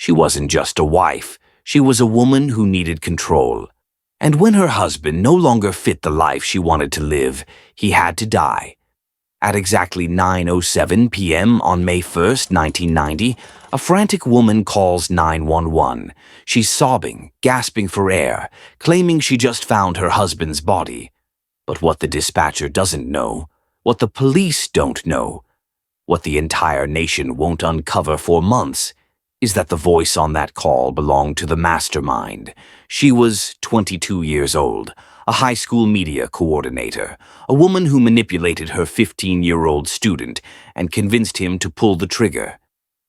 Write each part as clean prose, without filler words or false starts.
She wasn't just a wife, she was a woman who needed control. And when her husband no longer fit the life she wanted to live, he had to die. At exactly 9:07 p.m. on May 1st, 1990, a frantic woman calls 911. She's sobbing, gasping for air, claiming she just found her husband's body. But what the dispatcher doesn't know, what the police don't know, what the entire nation won't uncover for months, is that the voice on that call belonged to the mastermind. She was 22 years old, a high school media coordinator, a woman who manipulated her 15-year-old student and convinced him to pull the trigger.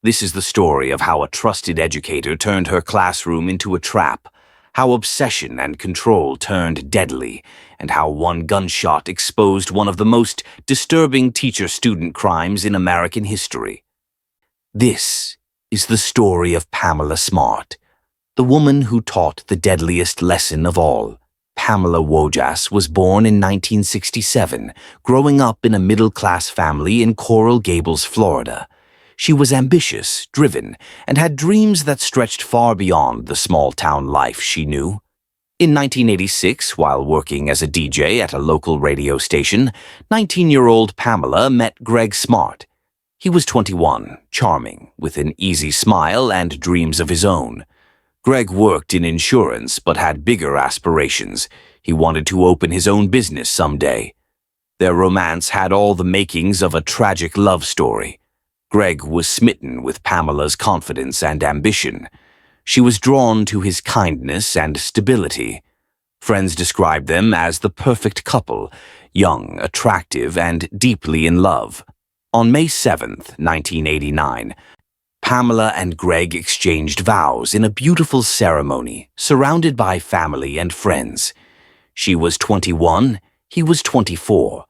This is the story of how a trusted educator turned her classroom into a trap, how obsession and control turned deadly, and how one gunshot exposed one of the most disturbing teacher-student crimes in American history. This is the story of Pamela Smart, the woman who taught the deadliest lesson of all. Pamela Wojas was born in 1967, growing up in a middle-class family in Coral Gables, Florida. She was ambitious, driven, and had dreams that stretched far beyond the small-town life she knew. In 1986, while working as a DJ at a local radio station, 19-year-old Pamela met Gregg Smart. He was 21, charming, with an easy smile and dreams of his own. Gregg worked in insurance but had bigger aspirations. He wanted to open his own business someday. Their romance had all the makings of a tragic love story. Gregg was smitten with Pamela's confidence and ambition. She was drawn to his kindness and stability. Friends described them as the perfect couple, young, attractive, and deeply in love. On May 7th, 1989, Pamela and Gregg exchanged vows in a beautiful ceremony, surrounded by family and friends. She was 21, he was 24.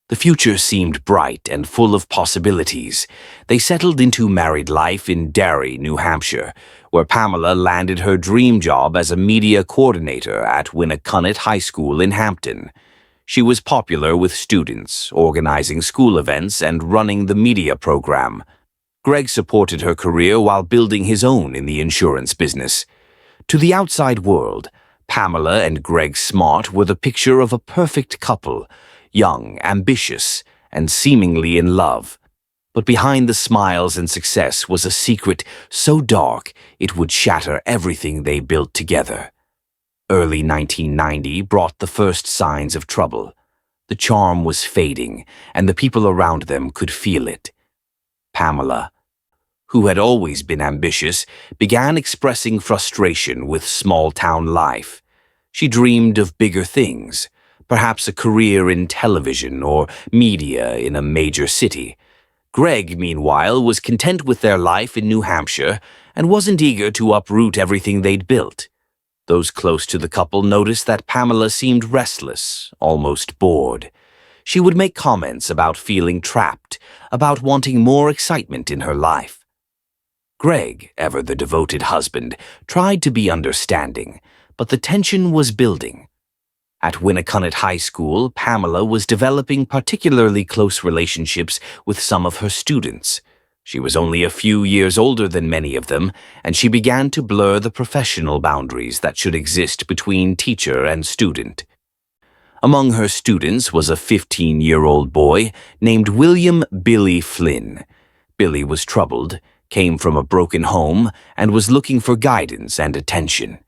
The future seemed bright and full of possibilities. They settled into married life in Derry, New Hampshire, where Pamela landed her dream job as a media coordinator at Winnacunnet High School in Hampton. She was popular with students, organizing school events and running the media program. Gregg supported her career while building his own in the insurance business. To the outside world, Pamela and Gregg Smart were the picture of a perfect couple, young, ambitious, and seemingly in love. But behind the smiles and success was a secret so dark it would shatter everything they built together. Early 1990 brought the first signs of trouble. The charm was fading, and the people around them could feel it. Pamela, who had always been ambitious, began expressing frustration with small-town life. She dreamed of bigger things, perhaps a career in television or media in a major city. Gregg, meanwhile, was content with their life in New Hampshire and wasn't eager to uproot everything they'd built. Those close to the couple noticed that Pamela seemed restless, almost bored. She would make comments about feeling trapped, about wanting more excitement in her life. Gregg, ever the devoted husband, tried to be understanding, but the tension was building. At Winnacunnet High School, Pamela was developing particularly close relationships with some of her students. She was only a few years older than many of them, and she began to blur the professional boundaries that should exist between teacher and student. Among her students was a 15-year-old boy named William Billy Flynn. Billy was troubled, came from a broken home, and was looking for guidance and attention.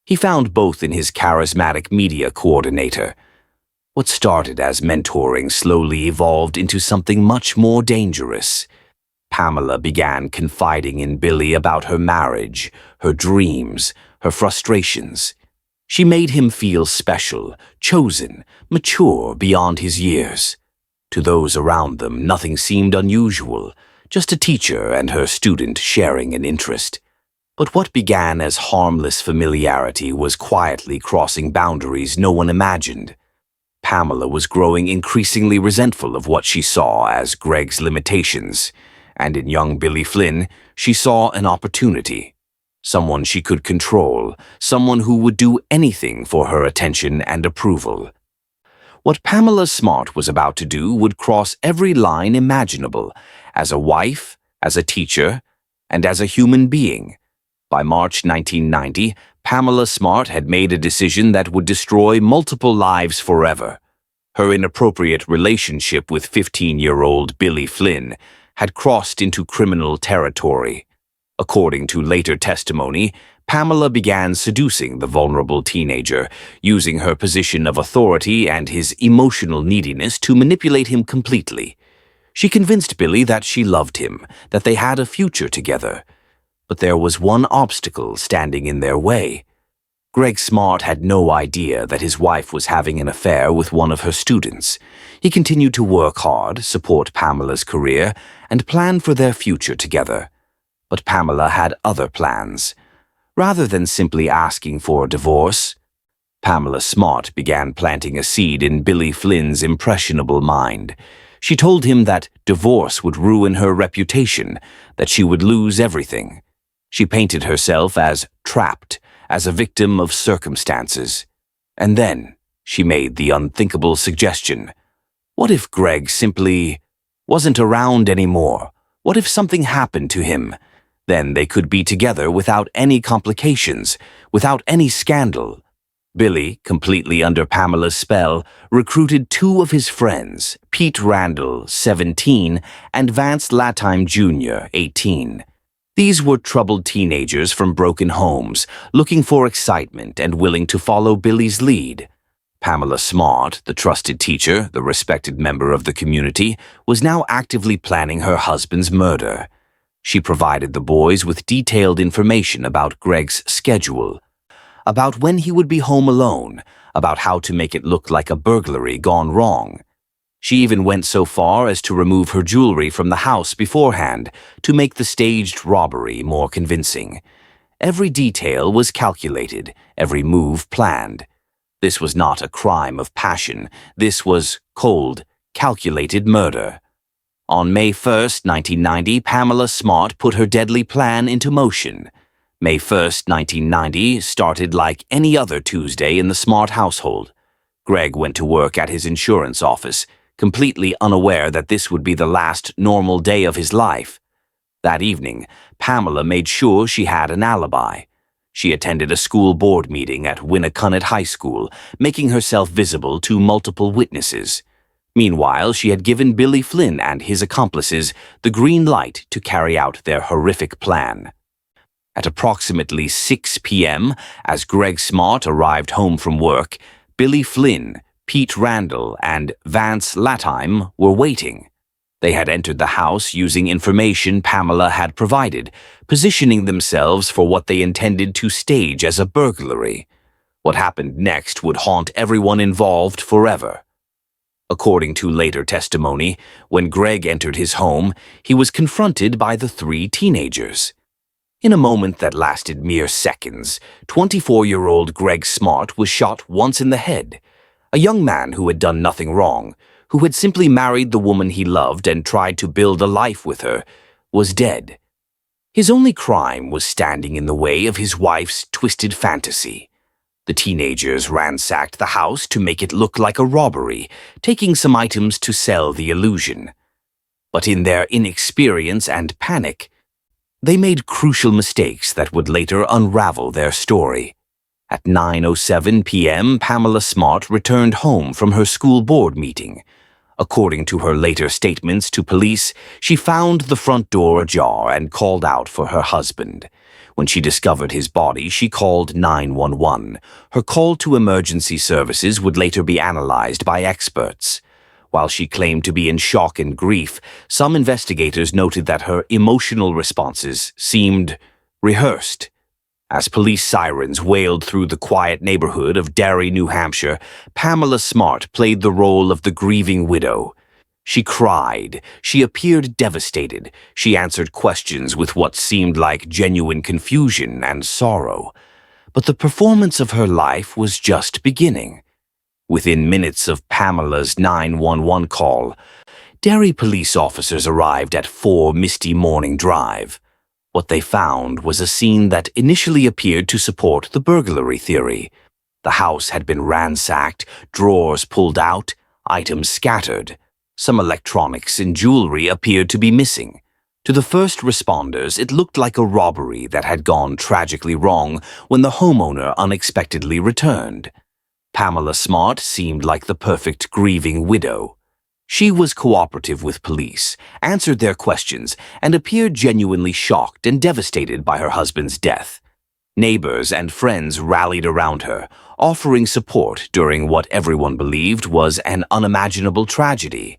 He found both in his charismatic media coordinator. What started as mentoring slowly evolved into something much more dangerous. Pamela began confiding in Billy about her marriage, her dreams, her frustrations. She made him feel special, chosen, mature beyond his years. To those around them, nothing seemed unusual, just a teacher and her student sharing an interest. But what began as harmless familiarity was quietly crossing boundaries no one imagined. Pamela was growing increasingly resentful of what she saw as Gregg's limitations. And in young Billy Flynn, she saw an opportunity. Someone she could control, someone who would do anything for her attention and approval. What Pamela Smart was about to do would cross every line imaginable, as a wife, as a teacher, and as a human being. By March 1990, Pamela Smart had made a decision that would destroy multiple lives forever. Her inappropriate relationship with 15-year-old Billy Flynn had crossed into criminal territory. According to later testimony, Pamela began seducing the vulnerable teenager, using her position of authority and his emotional neediness to manipulate him completely. She convinced Billy that she loved him, that they had a future together. But there was one obstacle standing in their way. Gregg Smart had no idea that his wife was having an affair with one of her students. He continued to work hard, support Pamela's career, and plan for their future together. But Pamela had other plans. Rather than simply asking for a divorce, Pamela Smart began planting a seed in Billy Flynn's impressionable mind. She told him that divorce would ruin her reputation, that she would lose everything. She painted herself as trapped, as a victim of circumstances. And then she made the unthinkable suggestion. What if Gregg simply wasn't around anymore? What if something happened to him? Then they could be together without any complications, without any scandal. Billy, completely under Pamela's spell, recruited two of his friends, Pete Randall, 17, and Vance Latime Jr., 18. These were troubled teenagers from broken homes, looking for excitement and willing to follow Billy's lead. Pamela Smart, the trusted teacher, the respected member of the community, was now actively planning her husband's murder. She provided the boys with detailed information about Gregg's schedule, about when he would be home alone, about how to make it look like a burglary gone wrong. She even went so far as to remove her jewelry from the house beforehand to make the staged robbery more convincing. Every detail was calculated, every move planned. This was not a crime of passion. This was cold, calculated murder. On May 1st, 1990, Pamela Smart put her deadly plan into motion. May 1st, 1990 started like any other Tuesday in the Smart household. Gregg went to work at his insurance office, completely unaware that this would be the last normal day of his life. That evening, Pamela made sure she had an alibi. She attended a school board meeting at Winnicunnet High School, making herself visible to multiple witnesses. Meanwhile, she had given Billy Flynn and his accomplices the green light to carry out their horrific plan. At approximately 6 p.m., as Gregg Smart arrived home from work, Billy Flynn, Pete Randall, and Vance Latime were waiting. They had entered the house using information Pamela had provided, positioning themselves for what they intended to stage as a burglary. What happened next would haunt everyone involved forever. According to later testimony, when Gregg entered his home, he was confronted by the three teenagers. In a moment that lasted mere seconds, 24-year-old Gregg Smart was shot once in the head. A young man who had done nothing wrong, who had simply married the woman he loved and tried to build a life with her, was dead. His only crime was standing in the way of his wife's twisted fantasy. The teenagers ransacked the house to make it look like a robbery, taking some items to sell the illusion. But in their inexperience and panic, they made crucial mistakes that would later unravel their story. At 9:07 p.m., Pamela Smart returned home from her school board meeting. According to her later statements to police, she found the front door ajar and called out for her husband. When she discovered his body, she called 911. Her call to emergency services would later be analyzed by experts. While she claimed to be in shock and grief, some investigators noted that her emotional responses seemed rehearsed. As police sirens wailed through the quiet neighborhood of Derry, New Hampshire, Pamela Smart played the role of the grieving widow. She cried, she appeared devastated, she answered questions with what seemed like genuine confusion and sorrow. But the performance of her life was just beginning. Within minutes of Pamela's 911 call, Derry police officers arrived at 4 Misty Morning Drive. What they found was a scene that initially appeared to support the burglary theory. The house had been ransacked, drawers pulled out, items scattered. Some electronics and jewelry appeared to be missing. To the first responders, it looked like a robbery that had gone tragically wrong when the homeowner unexpectedly returned. Pamela Smart seemed like the perfect grieving widow. She was cooperative with police, answered their questions, and appeared genuinely shocked and devastated by her husband's death. Neighbors and friends rallied around her, offering support during what everyone believed was an unimaginable tragedy.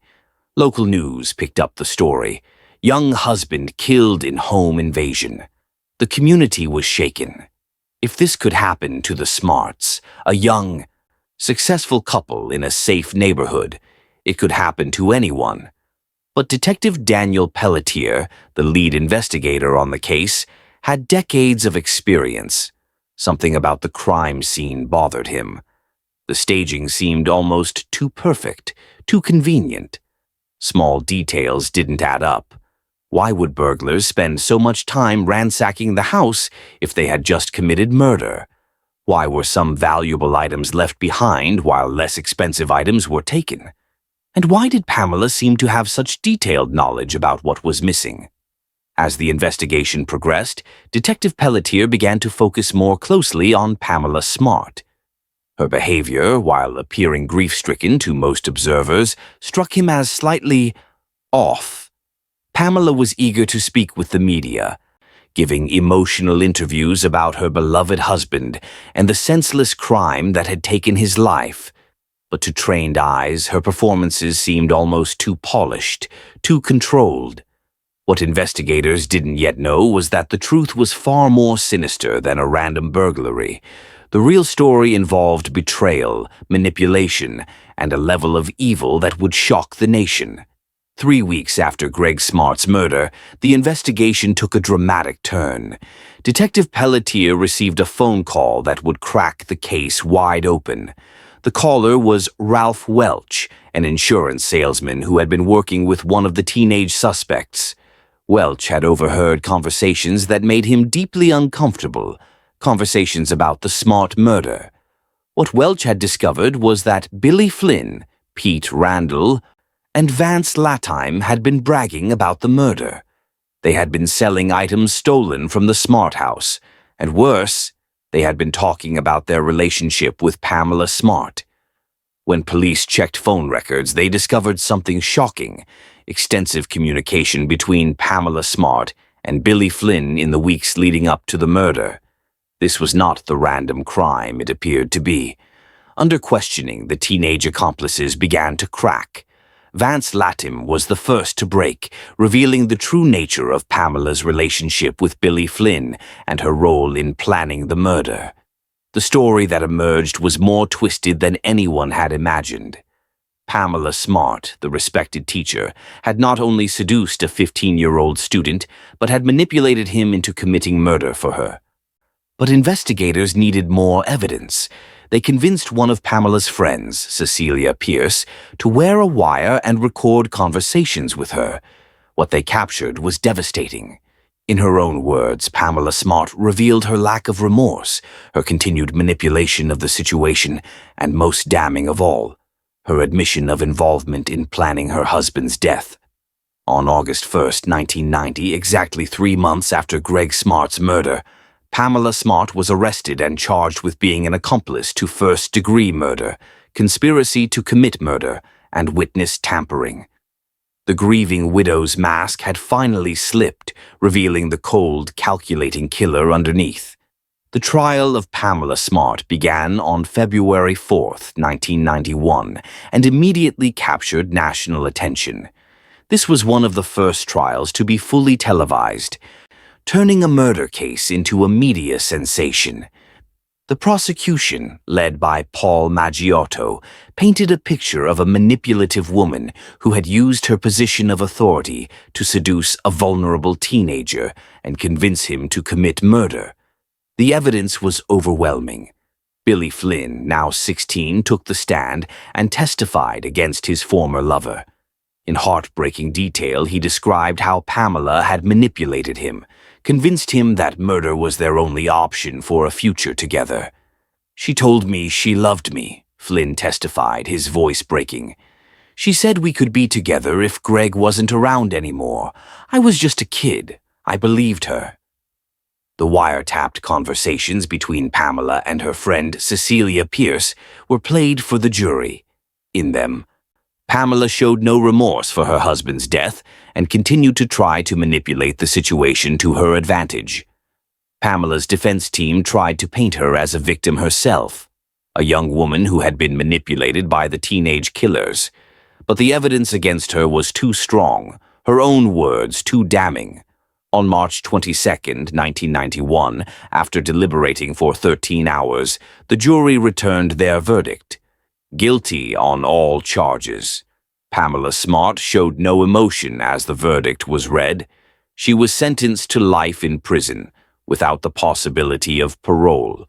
Local news picked up the story. Young husband killed in home invasion. The community was shaken. If this could happen to the Smarts, a young, successful couple in a safe neighborhood, it could happen to anyone. But Detective Daniel Pelletier, the lead investigator on the case, had decades of experience. Something about the crime scene bothered him. The staging seemed almost too perfect, too convenient. Small details didn't add up. Why would burglars spend so much time ransacking the house if they had just committed murder? Why were some valuable items left behind while less expensive items were taken? And why did Pamela seem to have such detailed knowledge about what was missing? As the investigation progressed, Detective Pelletier began to focus more closely on Pamela Smart. Her behavior, while appearing grief-stricken to most observers, struck him as slightly off. Pamela was eager to speak with the media, giving emotional interviews about her beloved husband and the senseless crime that had taken his life. But to trained eyes, her performances seemed almost too polished, too controlled. What investigators didn't yet know was that the truth was far more sinister than a random burglary. The real story involved betrayal, manipulation, and a level of evil that would shock the nation. 3 weeks after Gregg Smart's murder, the investigation took a dramatic turn. Detective Pelletier received a phone call that would crack the case wide open. The caller was Ralph Welch, an insurance salesman who had been working with one of the teenage suspects. Welch had overheard conversations that made him deeply uncomfortable, conversations about the Smart murder. What Welch had discovered was that Billy Flynn, Pete Randall, and Vance Latime had been bragging about the murder. They had been selling items stolen from the Smart house, and worse, they had been talking about their relationship with Pamela Smart. When police checked phone records, they discovered something shocking: extensive communication between Pamela Smart and Billy Flynn in the weeks leading up to the murder. This was not the random crime it appeared to be. Under questioning, the teenage accomplices began to crack. Vance Latime was the first to break, revealing the true nature of Pamela's relationship with Billy Flynn and her role in planning the murder. The story that emerged was more twisted than anyone had imagined. Pamela Smart, the respected teacher, had not only seduced a 15-year-old student, but had manipulated him into committing murder for her. But investigators needed more evidence. They convinced one of Pamela's friends, Cecilia Pierce, to wear a wire and record conversations with her. What they captured was devastating. In her own words, Pamela Smart revealed her lack of remorse, her continued manipulation of the situation, and most damning of all, her admission of involvement in planning her husband's death. On August 1st, 1990, exactly 3 months after Gregg Smart's murder, Pamela Smart was arrested and charged with being an accomplice to first-degree murder, conspiracy to commit murder, and witness tampering. The grieving widow's mask had finally slipped, revealing the cold, calculating killer underneath. The trial of Pamela Smart began on February 4th, 1991, and immediately captured national attention. This was one of the first trials to be fully televised, turning a murder case into a media sensation. The prosecution, led by Paul Maggiotto, painted a picture of a manipulative woman who had used her position of authority to seduce a vulnerable teenager and convince him to commit murder. The evidence was overwhelming. Billy Flynn, now 16, took the stand and testified against his former lover. In heartbreaking detail, he described how Pamela had manipulated him, convinced him that murder was their only option for a future together. "She told me she loved me," Flynn testified, his voice breaking. She said we could be together if Gregg wasn't around anymore. I was just a kid. I believed her. The wiretapped conversations between Pamela and her friend Cecilia Pierce were played for the jury. In them, Pamela showed no remorse for her husband's death and continued to try to manipulate the situation to her advantage. Pamela's defense team tried to paint her as a victim herself, a young woman who had been manipulated by the teenage killers. But the evidence against her was too strong, her own words too damning. On March 22, 1991, after deliberating for 13 hours, the jury returned their verdict: guilty on all charges. Pamela Smart showed no emotion as the verdict was read. She was sentenced to life in prison, without the possibility of parole.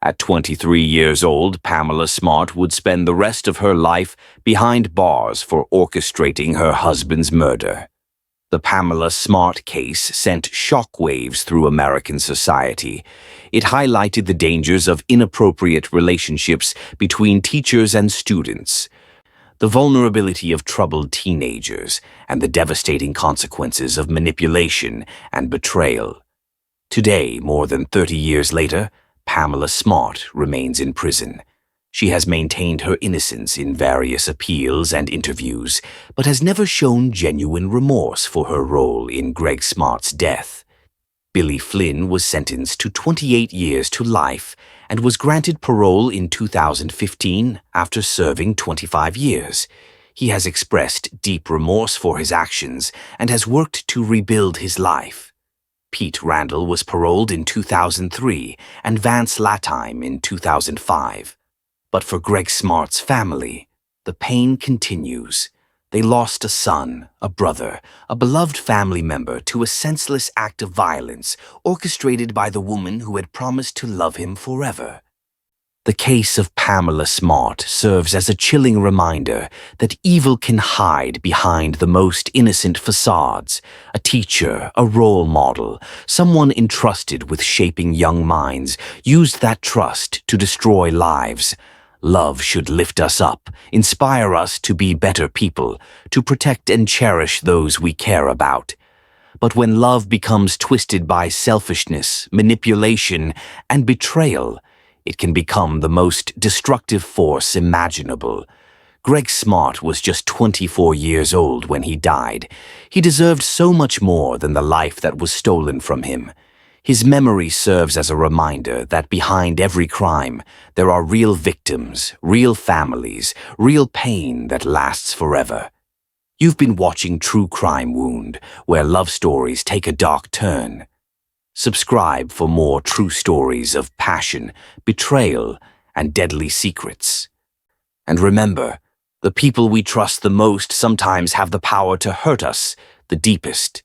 At 23 years old, Pamela Smart would spend the rest of her life behind bars for orchestrating her husband's murder. The Pamela Smart case sent shockwaves through American society. It highlighted the dangers of inappropriate relationships between teachers and students, the vulnerability of troubled teenagers, and the devastating consequences of manipulation and betrayal. Today, more than 30 years later, Pamela Smart remains in prison. She has maintained her innocence in various appeals and interviews, but has never shown genuine remorse for her role in Gregg Smart's death. Billy Flynn was sentenced to 28 years to life and was granted parole in 2015 after serving 25 years. He has expressed deep remorse for his actions and has worked to rebuild his life. Pete Randall was paroled in 2003 and Vance Latime in 2005. But for Gregg Smart's family, the pain continues. They lost a son, a brother, a beloved family member to a senseless act of violence orchestrated by the woman who had promised to love him forever. The case of Pamela Smart serves as a chilling reminder that evil can hide behind the most innocent facades. A teacher, a role model, someone entrusted with shaping young minds, used that trust to destroy lives. Love should lift us up, inspire us to be better people, to protect and cherish those we care about. But when love becomes twisted by selfishness, manipulation, and betrayal, it can become the most destructive force imaginable. Gregg Smart was just 24 years old when he died. He deserved so much more than the life that was stolen from him. His memory serves as a reminder that behind every crime, there are real victims, real families, real pain that lasts forever. You've been watching True Crime Wound, where love stories take a dark turn. Subscribe for more true stories of passion, betrayal, and deadly secrets. And remember, the people we trust the most sometimes have the power to hurt us the deepest.